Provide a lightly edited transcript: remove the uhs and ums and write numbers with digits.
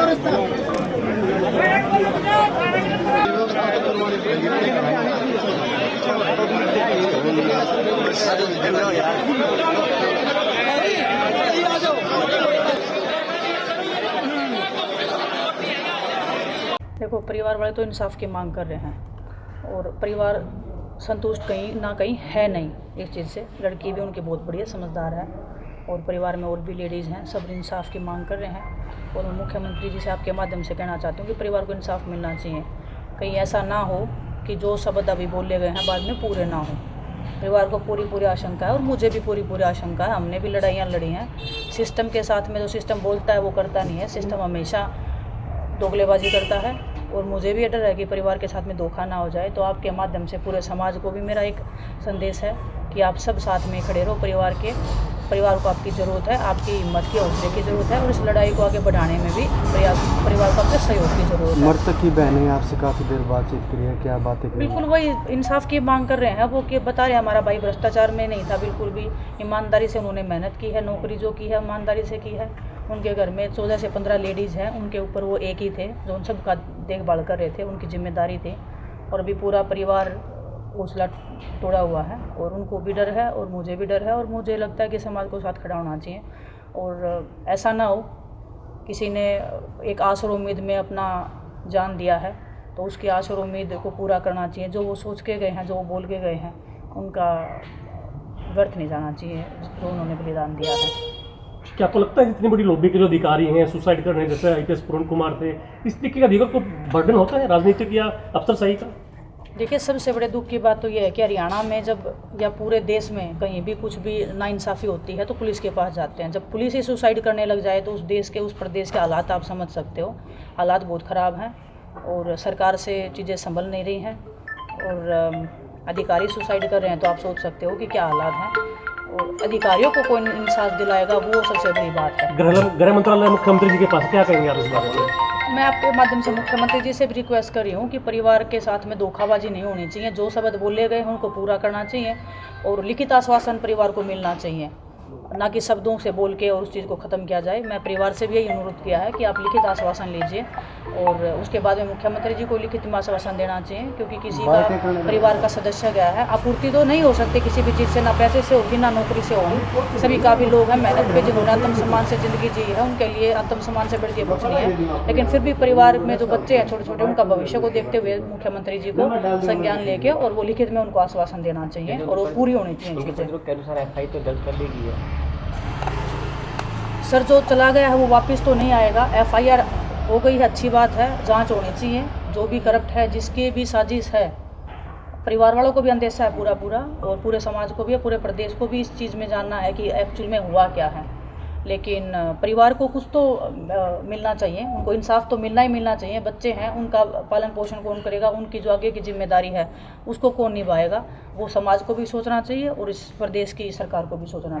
देखो, परिवार वाले तो इंसाफ की मांग कर रहे हैं और परिवार संतुष्ट कहीं ना कहीं है नहीं इस चीज़ से। लड़की भी उनकी बहुत बढ़िया समझदार है और परिवार में और भी लेडीज़ हैं, सब इंसाफ की मांग कर रहे हैं। और मैं मुख्यमंत्री जी से आपके माध्यम से कहना चाहती हूँ कि परिवार को इंसाफ मिलना चाहिए। कहीं ऐसा ना हो कि जो शब्द अभी बोले गए हैं बाद में पूरे ना हो। परिवार को पूरी आशंका है और मुझे भी पूरी आशंका है। हमने भी लड़ाइयाँ लड़ी हैं सिस्टम के साथ में। जो सिस्टम बोलता है वो करता नहीं है। सिस्टम हमेशा दोगलेबाजी करता है और मुझे भी डर है कि परिवार के साथ में धोखा ना हो जाए। तो आपके माध्यम से पूरे समाज को भी मेरा एक संदेश है कि आप सब साथ में खड़े रहो। परिवार को आपकी ज़रूरत है, आपकी हिम्मत की हौसले की ज़रूरत है और इस लड़ाई को आगे बढ़ाने में भी परिवार को आपके सहयोग की ज़रूरत है। मृतक की बहनें आपसे काफ़ी देर बातचीत करी है, क्या बातें करी? बिल्कुल वही इंसाफ की मांग कर रहे हैं। वो कि बता रहे हैं हमारा भाई भ्रष्टाचार में नहीं था, बिल्कुल भी ईमानदारी से उन्होंने मेहनत की है, नौकरी जो की है ईमानदारी से की है। उनके घर में 14 से 15 लेडीज़ हैं, उनके ऊपर वो एक ही थे जो उन सब का देखभाल कर रहे थे, उनकी जिम्मेदारी थी। और अभी पूरा परिवार हौसला तोड़ा हुआ है और उनको भी डर है और मुझे भी डर है। और मुझे लगता है कि समाज को साथ खड़ा होना चाहिए और ऐसा ना हो किसी ने एक आस और उम्मीद में अपना जान दिया है तो उसकी आस और उम्मीद को पूरा करना चाहिए। जो वो सोच के गए हैं, जो वो बोल के गए हैं, उनका व्यर्थ नहीं जाना चाहिए जो उन्होंने बलिदान दिया है। क्या आपको लगता है इतनी बड़ी लॉबी के जो अधिकारी हैं, सुसाइड कर रहे हैं, जैसे IPS पूर्ण कुमार थे, इस तरीके का अधिकार को बर्डन होता है राजनीतिक या अफसरशाही का? देखिए, सबसे बड़े दुख की बात तो ये है कि हरियाणा में जब या पूरे देश में कहीं भी कुछ भी नाइंसाफ़ी होती है तो पुलिस के पास जाते हैं। जब पुलिस ही सुसाइड करने लग जाए तो उस देश के, उस प्रदेश के हालात आप समझ सकते हो। हालात बहुत ख़राब हैं और सरकार से चीज़ें संभल नहीं रही हैं और अधिकारी सुसाइड कर रहे हैं तो आप सोच सकते हो कि क्या हालात हैं। और अधिकारियों को कौन इंसाफ दिलाएगा, वो सबसे बड़ी बात है। गृह मंत्रालय मुख्यमंत्री जी के पास क्या कहेंगे आप इस बारे में? मैं आपके माध्यम से मुख्यमंत्री जी से भी रिक्वेस्ट कर रही हूँ कि परिवार के साथ में धोखाबाजी नहीं होनी चाहिए। जो शब्द बोले गए हैं उनको पूरा करना चाहिए और लिखित आश्वासन परिवार को मिलना चाहिए, ना कि शब्दों से बोल के और उस चीज़ को ख़त्म किया जाए। मैं परिवार से भी यही अनुरोध किया है कि आप लिखित आश्वासन लीजिए और उसके बाद में मुख्यमंत्री जी को लिखित में आश्वासन देना चाहिए, क्योंकि किसी का परिवार का सदस्य गया है। आपूर्ति तो नहीं हो सकती किसी भी चीज़ से, ना पैसे से होगी ना नौकरी से होगी। सभी का भी लोग हैं मेहनत पे, जिन्होंने आत्मसम्मान से ज़िंदगी जी है, उनके लिए आत्मसम्मान से बढ़ के कुछ नहीं है। लेकिन फिर भी परिवार में जो बच्चे हैं छोटे छोटे, उनका भविष्य को देखते हुए मुख्यमंत्री जी को संज्ञान लेके और वो लिखित में उनको आश्वासन देना चाहिए और वो पूरी होनी चाहिए चीज़ें। FI तो दर्ज कर लेगी है सर, जो चला गया है वो वापस तो नहीं आएगा। FIR हो गई है, अच्छी बात है, जांच होनी चाहिए। जो भी करप्ट है, जिसकी भी साजिश है, परिवार वालों को भी अंदेशा है पूरा और पूरे समाज को भी, पूरे प्रदेश को भी इस चीज़ में जानना है कि एक्चुअल में हुआ क्या है। लेकिन परिवार को कुछ तो मिलना चाहिए, उनको इंसाफ तो मिलना ही मिलना चाहिए। बच्चे हैं, उनका पालन पोषण कौन करेगा, उनकी जो आगे की जिम्मेदारी है उसको कौन निभाएगा, वो समाज को भी सोचना चाहिए और इस प्रदेश की सरकार को भी सोचना चाहिए।